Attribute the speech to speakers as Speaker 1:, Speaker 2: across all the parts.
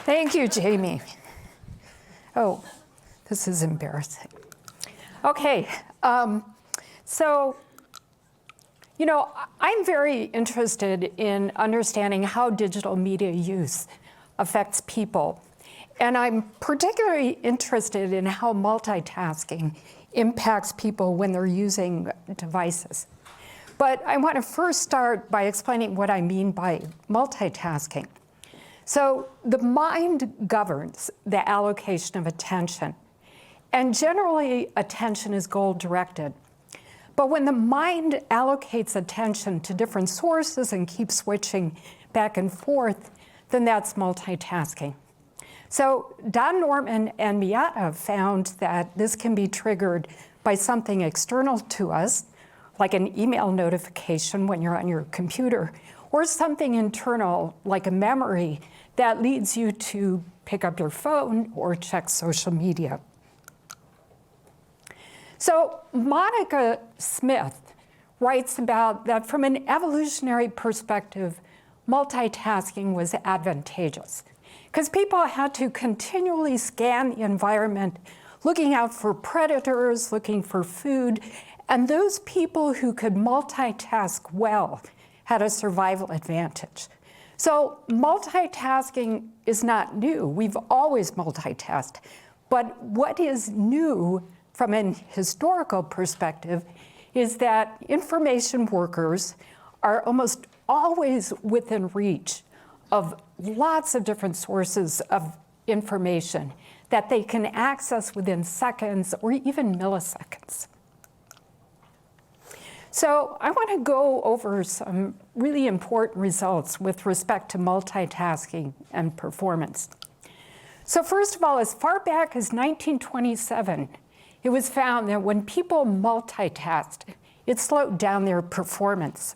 Speaker 1: Thank you, Jamie. Oh, this is embarrassing. Okay, so, I'm very interested in understanding how digital media use affects people. And I'm particularly interested in how multitasking impacts people when they're using devices. But I want to first start by explaining what I mean by multitasking. So the mind governs the allocation of attention. And generally, attention is goal-directed. But when the mind allocates attention to different sources and keeps switching back and forth, then that's multitasking. So Don Norman and Miata found that this can be triggered by something external to us, like an email notification when you're on your computer, or something internal, like a memory, that leads you to pick up your phone or check social media. So Monica Smith writes about that from an evolutionary perspective, multitasking was advantageous because people had to continually scan the environment, looking out for predators, looking for food, and those people who could multitask well had a survival advantage. So multitasking is not new. We've always multitasked. But what is new from an historical perspective is that information workers are almost always within reach of lots of different sources of information that they can access within seconds or even milliseconds. So I want to go over some really important results with respect to multitasking and performance. So first of all, as far back as 1927, it was found that when people multitasked, it slowed down their performance.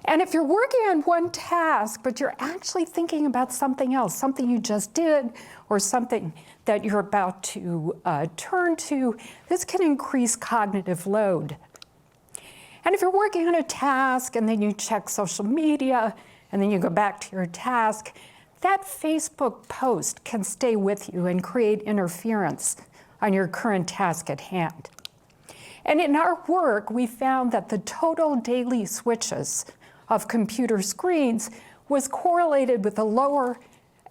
Speaker 1: And if you're working on one task, but you're actually thinking about something else, something you just did, or something that you're about to turn to, this can increase cognitive load. And if you're working on a task and then you check social media and then you go back to your task, that Facebook post can stay with you and create interference on your current task at hand. And in our work, we found that the total daily switches of computer screens was correlated with a lower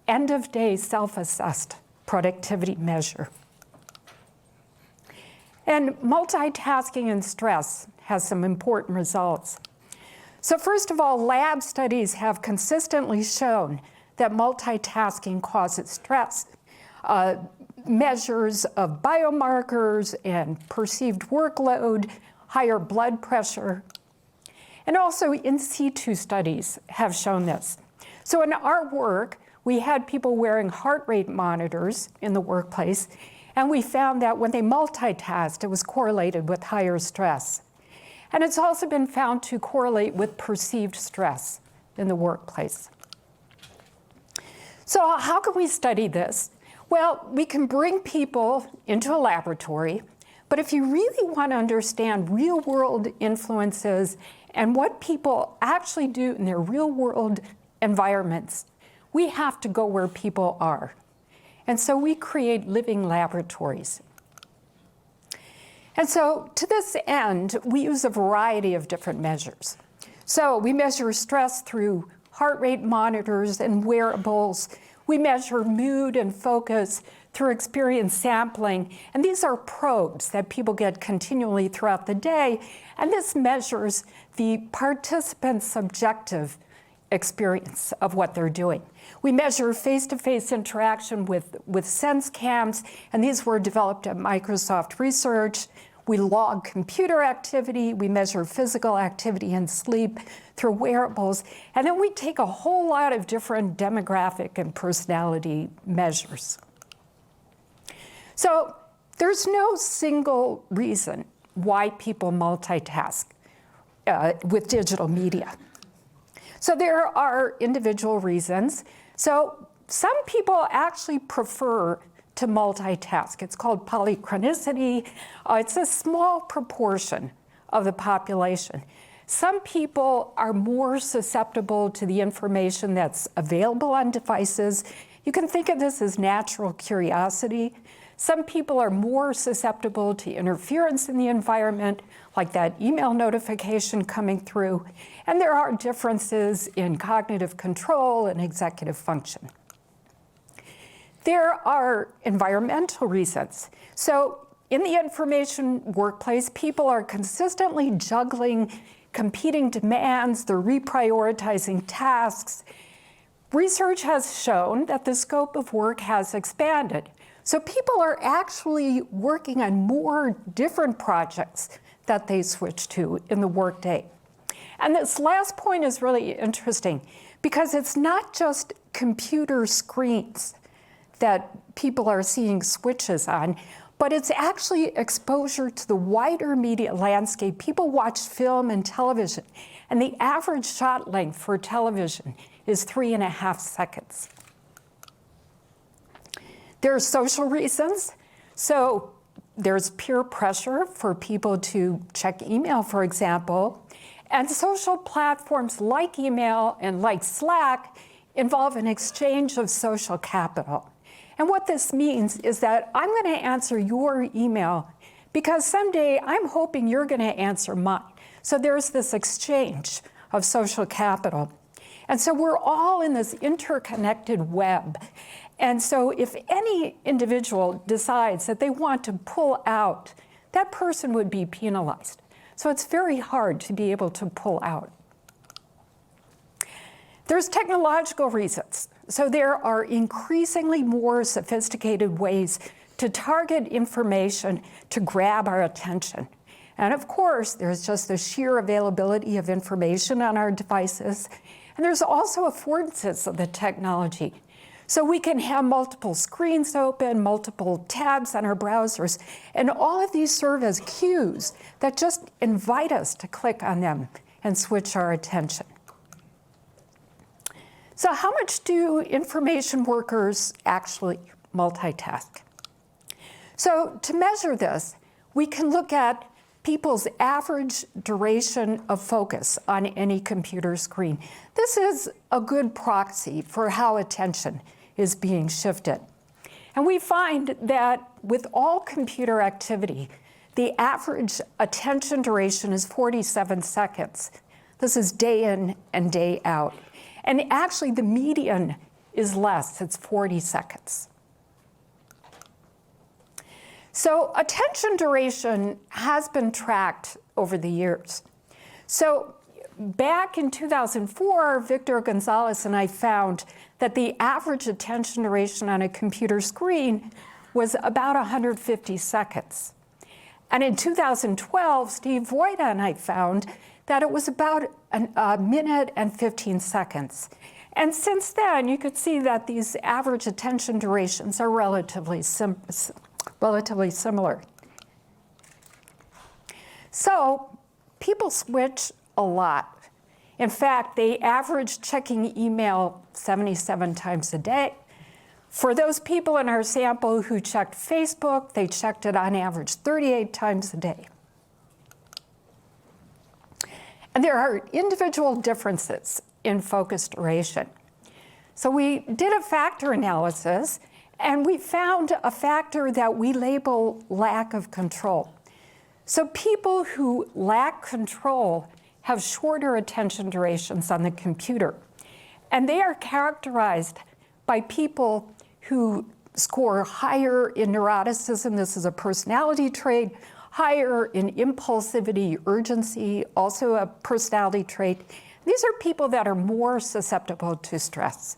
Speaker 1: end-of-day self-assessed productivity measure. And multitasking and stress has some important results. So first of all, lab studies have consistently shown that multitasking causes stress. Measures of biomarkers and perceived workload, higher blood pressure, and also in situ studies have shown this. So in our work, we had people wearing heart rate monitors in the workplace, and we found that when they multitasked, it was correlated with higher stress. And it's also been found to correlate with perceived stress in the workplace. So how can we study this? Well, we can bring people into a laboratory, but if you really want to understand real-world influences and what people actually do in their real-world environments, we have to go where people are. And so we create living laboratories. And so to this end, we use a variety of different measures. So we measure stress through heart rate monitors and wearables. We measure mood and focus through experience sampling. And these are probes that people get continually throughout the day. And this measures the participant's subjective experience of what they're doing. We measure face-to-face interaction with sense cams, and these were developed at Microsoft Research. We log computer activity, we measure physical activity and sleep through wearables, and then we take a whole lot of different demographic and personality measures. So there's no single reason why people multitask with digital media. So there are individual reasons. So some people actually prefer to multitask. It's called polychronicity. It's a small proportion of the population. Some people are more susceptible to the information that's available on devices, You can think of this as natural curiosity. Some people are more susceptible to interference in the environment, like that email notification coming through, and there are differences in cognitive control and executive function. There are environmental reasons. So in the information workplace, people are consistently juggling competing demands, they're reprioritizing tasks. Research has shown that the scope of work has expanded. So people are actually working on more different projects that they switch to in the workday. And this last point is really interesting because it's not just computer screens that people are seeing switches on, but it's actually exposure to the wider media landscape. People watch film and television, and the average shot length for television is 3.5 seconds. There are social reasons. So there's peer pressure for people to check email, for example, and social platforms like email and like Slack involve an exchange of social capital. And what this means is that I'm going to answer your email because someday I'm hoping you're going to answer mine. So there's this exchange of social capital. And so we're all in this interconnected web. And so if any individual decides that they want to pull out, that person would be penalized. So it's very hard to be able to pull out. There's technological reasons. So there are increasingly more sophisticated ways to target information to grab our attention. And of course, there's just the sheer availability of information on our devices. And there's also affordances of the technology. So we can have multiple screens open, multiple tabs on our browsers, and all of these serve as cues that just invite us to click on them and switch our attention. So how much do information workers actually multitask? So to measure this, we can look at people's average duration of focus on any computer screen. This is a good proxy for how attention is being shifted. And we find that with all computer activity, the average attention duration is 47 seconds. This is day in and day out. And actually, the median is less, it's 40 seconds. So attention duration has been tracked over the years. So back in 2004, Victor Gonzalez and I found that the average attention duration on a computer screen was about 150 seconds. And in 2012, Steve Voida and I found that it was about a minute and 15 seconds. And since then, you could see that these average attention durations are relatively similar. So people switch a lot. In fact, they average checking email 77 times a day. For those people in our sample who checked Facebook, they checked it on average 38 times a day. And there are individual differences in focus duration. So we did a factor analysis, and we found a factor that we label lack of control. So people who lack control have shorter attention durations on the computer. And they are characterized by people who score higher in neuroticism, this is a personality trait, higher in impulsivity, urgency, also a personality trait. These are people that are more susceptible to stress.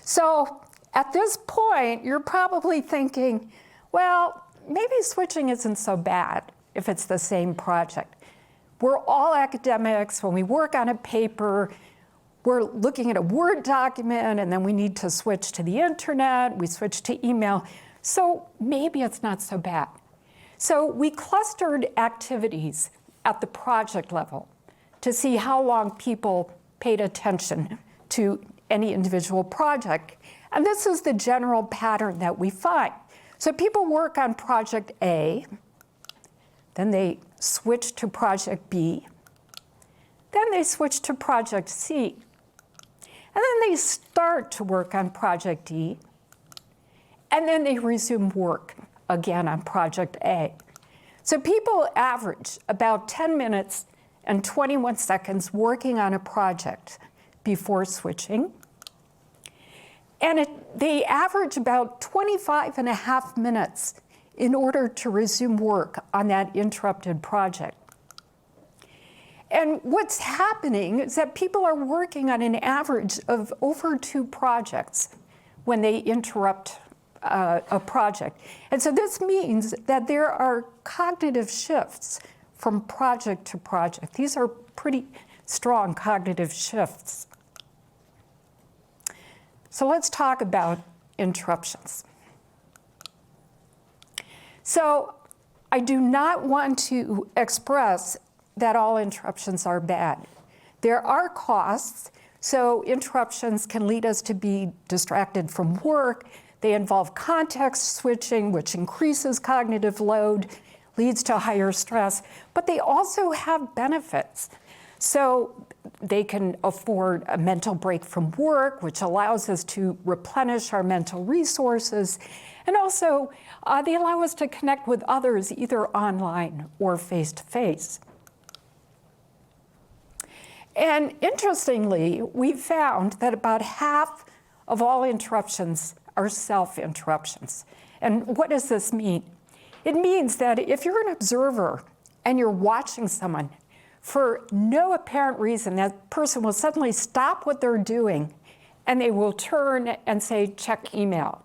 Speaker 1: So at this point, you're probably thinking, well, maybe switching isn't so bad if it's the same project. We're all academics. When we work on a paper, we're looking at a Word document, and then we need to switch to the internet, we switch to email. So maybe it's not so bad. So we clustered activities at the project level to see how long people paid attention to any individual project. And this is the general pattern that we find. So people work on project A, then they switch to project B, then they switch to project C. then they start to work on project E, and then they resume work again on project A. So people average about 10 minutes and 21 seconds working on a project before switching. And they average about 25 and a half minutes in order to resume work on that interrupted project. And what's happening is that people are working on an average of over 2 projects when they interrupt a project. And so this means that there are cognitive shifts from project to project. These are pretty strong cognitive shifts. So let's talk about interruptions. So I do not want to express that all interruptions are bad. There are costs, so interruptions can lead us to be distracted from work. They involve context switching, which increases cognitive load, leads to higher stress, but they also have benefits. So they can afford a mental break from work, which allows us to replenish our mental resources. And also, they allow us to connect with others either online or face-to-face. And interestingly, we found that about half of all interruptions are self-interruptions. And what does this mean? It means that if you're an observer and you're watching someone, for no apparent reason, that person will suddenly stop what they're doing and they will turn and say, check email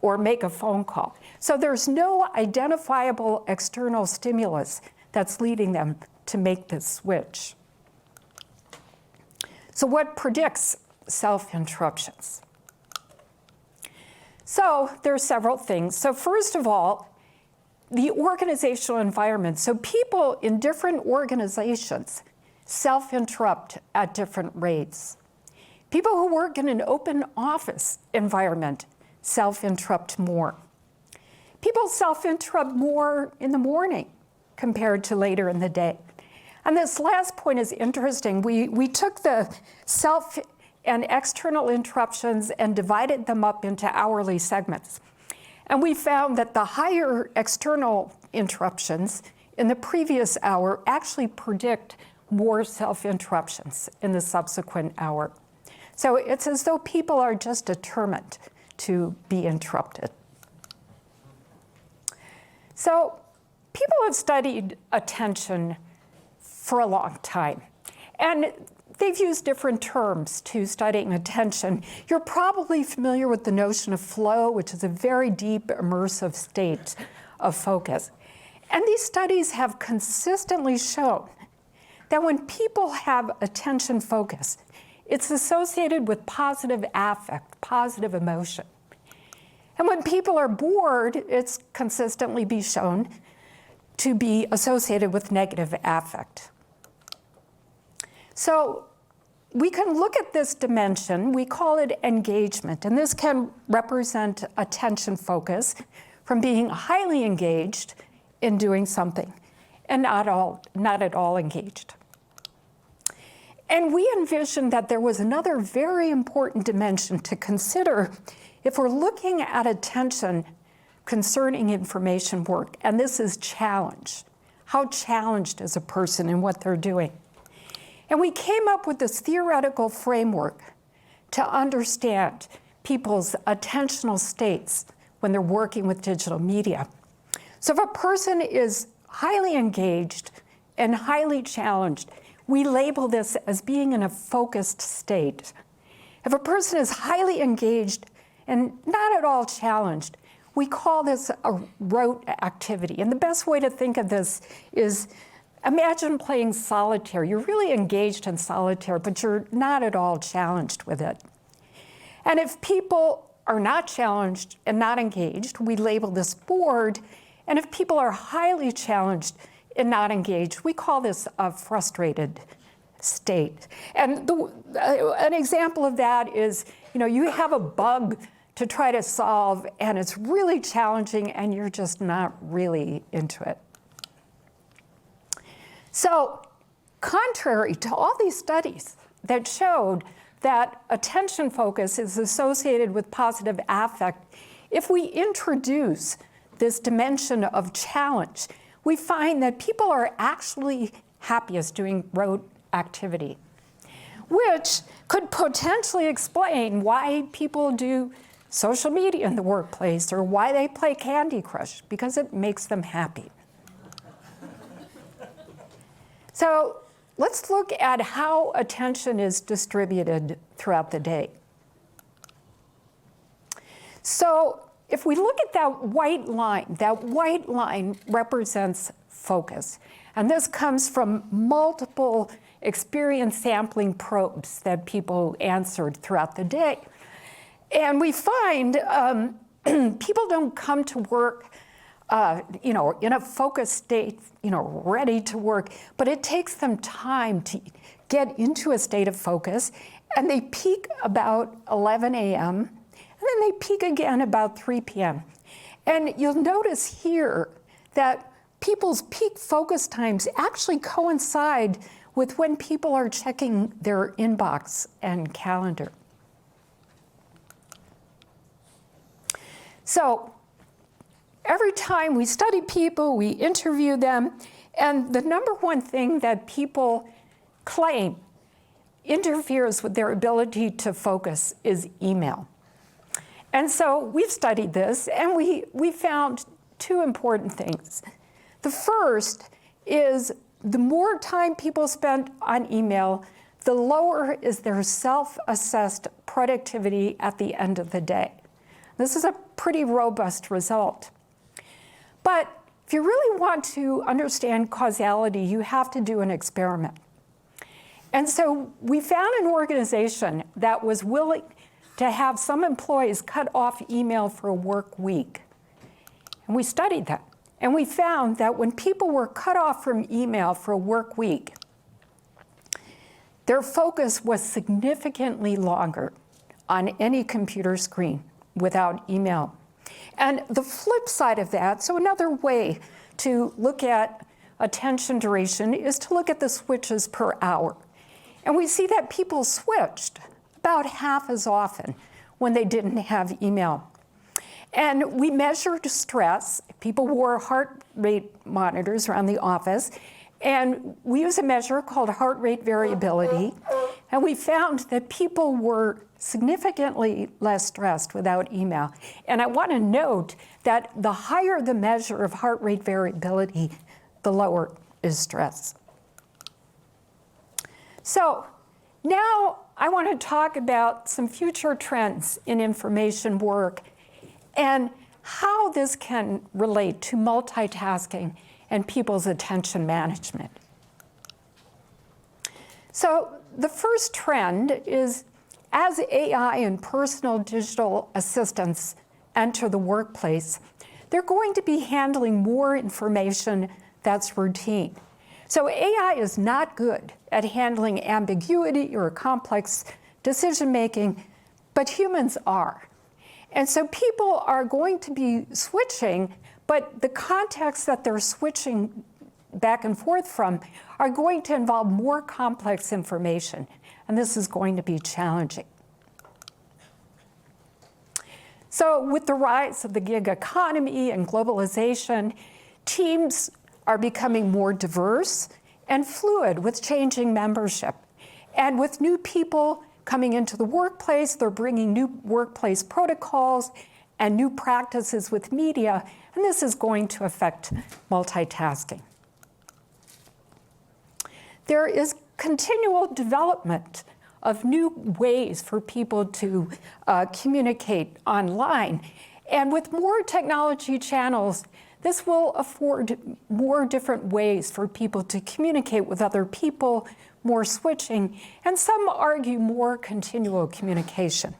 Speaker 1: or make a phone call. So there's no identifiable external stimulus that's leading them to make this switch. So what predicts self-interruptions? So there are several things. So first of all, the organizational environment. So people in different organizations self-interrupt at different rates. People who work in an open office environment self-interrupt more. People self-interrupt more in the morning compared to later in the day. And this last point is interesting. We took the self and external interruptions and divided them up into hourly segments. And we found that the higher external interruptions in the previous hour actually predict more self-interruptions in the subsequent hour. So it's as though people are just determined to be interrupted. So people have studied attention for a long time. And they've used different terms to studying attention. You're probably familiar with the notion of flow, which is a very deep, immersive state of focus. And these studies have consistently shown that when people have attention focus, it's associated with positive affect, positive emotion. And when people are bored, it's consistently been shown to be associated with negative affect. So we can look at this dimension, we call it engagement, and this can represent attention focus from being highly engaged in doing something and not at all engaged. And we envisioned that there was another very important dimension to consider if we're looking at attention concerning information work, and this is challenge. How challenged is a person in what they're doing? And we came up with this theoretical framework to understand people's attentional states when they're working with digital media. So if a person is highly engaged and highly challenged, we label this as being in a focused state. If a person is highly engaged and not at all challenged, we call this a rote activity. And the best way to think of this is imagine playing solitaire. You're really engaged in solitaire, but you're not at all challenged with it. And if people are not challenged and not engaged, we label this bored. And if people are highly challenged and not engaged, we call this a frustrated state. And an example of that is, you have a bug to try to solve, and it's really challenging, and you're just not really into it. So, contrary to all these studies that showed that attention focus is associated with positive affect, if we introduce this dimension of challenge, we find that people are actually happiest doing rote activity, which could potentially explain why people do social media in the workplace or why they play Candy Crush, because it makes them happy. So let's look at how attention is distributed throughout the day. So if we look at that white line represents focus. And this comes from multiple experience sampling probes that people answered throughout the day. And we find people don't come to work in a focused state, ready to work, but it takes them time to get into a state of focus, and they peak about 11 a.m., and then they peak again about 3 p.m. And you'll notice here that people's peak focus times actually coincide with when people are checking their inbox and calendar. So every time we study people, we interview them, and the number one thing that people claim interferes with their ability to focus is email. And so we've studied this, and we found two important things. The first is the more time people spend on email, the lower is their self-assessed productivity at the end of the day. This is a pretty robust result. But if you really want to understand causality, you have to do an experiment. And so we found an organization that was willing to have some employees cut off email for a work week. And we studied that. And we found that when people were cut off from email for a work week, their focus was significantly longer on any computer screen without email. And the flip side of that, so another way to look at attention duration is to look at the switches per hour. And we see that people switched about half as often when they didn't have email. And we measured stress. People wore heart rate monitors around the office. And we use a measure called heart rate variability. And we found that people were significantly less stressed without email. And I want to note that the higher the measure of heart rate variability, the lower is stress. So now I want to talk about some future trends in information work and how this can relate to multitasking and people's attention management. So the first trend is as AI and personal digital assistants enter the workplace, they're going to be handling more information that's routine. So AI is not good at handling ambiguity or complex decision-making, but humans are. And so people are going to be switching, but the context that they're switching back and forth from are going to involve more complex information, and this is going to be challenging. So with the rise of the gig economy and globalization, teams are becoming more diverse and fluid with changing membership. And with new people coming into the workplace, they're bringing new workplace protocols and new practices with media, and this is going to affect multitasking. There is continual development of new ways for people to communicate online. And with more technology channels, this will afford more different ways for people to communicate with other people, more switching, and some argue more continual communication.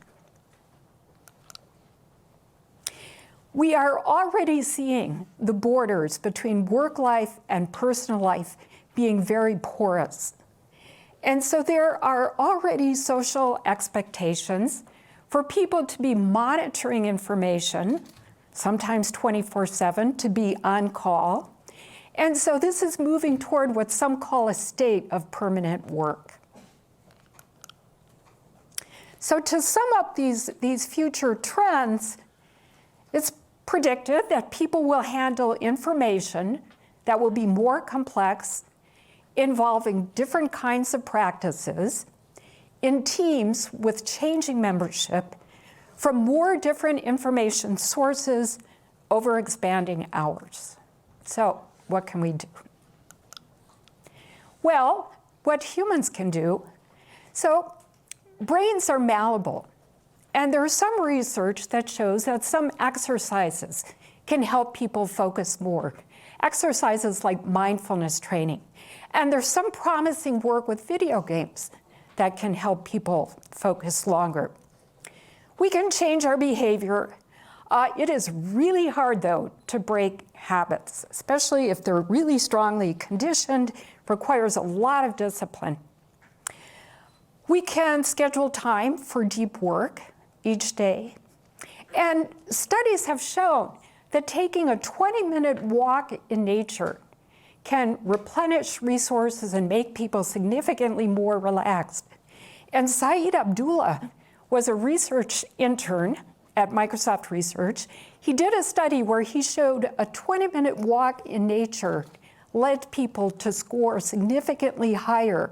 Speaker 1: We are already seeing the borders between work life and personal life being very porous. And so there are already social expectations for people to be monitoring information, sometimes 24/7, to be on call. And so this is moving toward what some call a state of permanent work. So to sum up these future trends, it's predicted that people will handle information that will be more complex, involving different kinds of practices, in teams with changing membership, from more different information sources over expanding hours. So what can we do? Well, what humans can do. So brains are malleable. And there's some research that shows that some exercises can help people focus more. Exercises like mindfulness training. And there's some promising work with video games that can help people focus longer. We can change our behavior. It is really hard, though, to break habits, especially if they're really strongly conditioned, requires a lot of discipline. We can schedule time for deep work each day. And studies have shown that taking a 20-minute walk in nature can replenish resources and make people significantly more relaxed. And Saeed Abdullah was a research intern at Microsoft Research. He did a study where he showed a 20-minute walk in nature led people to score significantly higher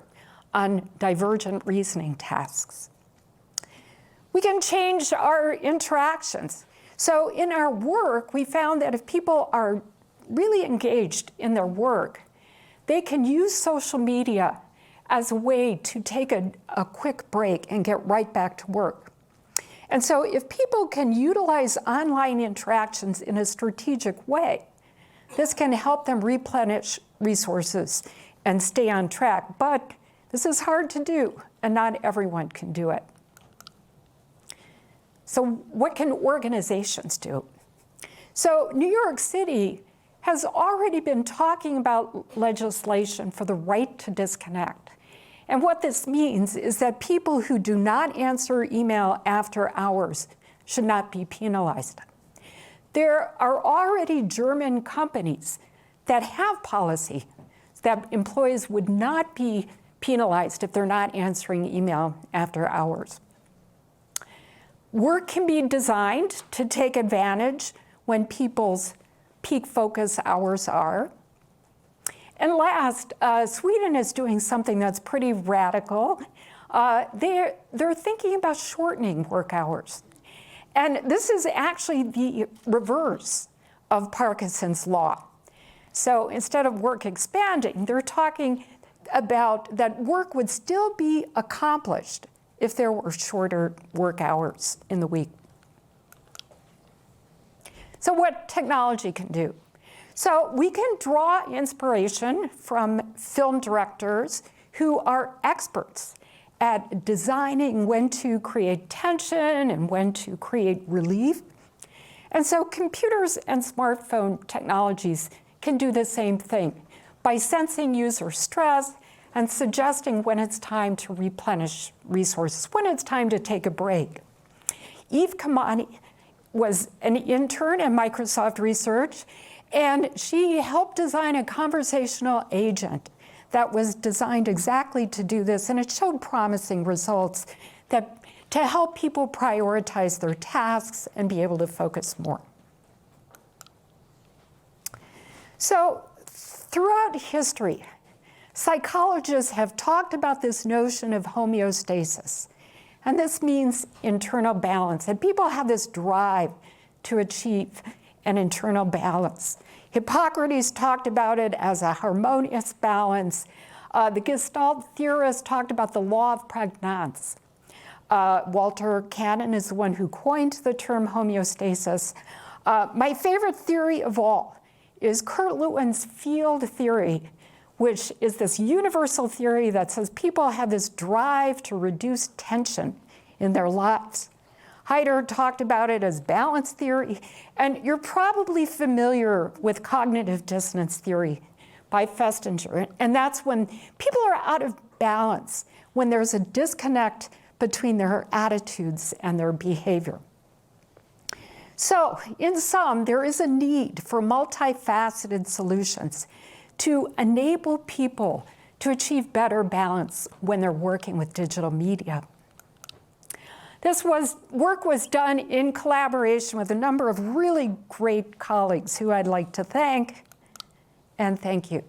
Speaker 1: on divergent reasoning tasks. We can change our interactions. So in our work, we found that if people are really engaged in their work, they can use social media as a way to take a quick break and get right back to work. And so if people can utilize online interactions in a strategic way, this can help them replenish resources and stay on track. But this is hard to do, and not everyone can do it. So what can organizations do? So New York City has already been talking about legislation for the right to disconnect. And what this means is that people who do not answer email after hours should not be penalized. There are already German companies that have policy that employees would not be penalized if they're not answering email after hours. Work can be designed to take advantage when people's peak focus hours are. And last, Sweden is doing something that's pretty radical. They're thinking about shortening work hours. And this is actually the reverse of Parkinson's law. So instead of work expanding, they're talking about that work would still be accomplished if there were shorter work hours in the week. So what technology can do? So we can draw inspiration from film directors who are experts at designing when to create tension and when to create relief. And so computers and smartphone technologies can do the same thing by sensing user stress and suggesting when it's time to replenish resources, when it's time to take a break. Eve Kamani was an intern at Microsoft Research, and she helped design a conversational agent that was designed exactly to do this, and it showed promising results to help people prioritize their tasks and be able to focus more. So throughout history, psychologists have talked about this notion of homeostasis, and this means internal balance, and people have this drive to achieve an internal balance. Hippocrates talked about it as a harmonious balance. The Gestalt theorists talked about the law of prégnance. Walter Cannon is the one who coined the term homeostasis. My favorite theory of all is Kurt Lewin's field theory, which is this universal theory that says people have this drive to reduce tension in their lives. Heider talked about it as balance theory, and you're probably familiar with cognitive dissonance theory by Festinger, and that's when people are out of balance, when there's a disconnect between their attitudes and their behavior. So, in sum, there is a need for multifaceted solutions to enable people to achieve better balance when they're working with digital media. This work was done in collaboration with a number of really great colleagues who I'd like to thank, and thank you.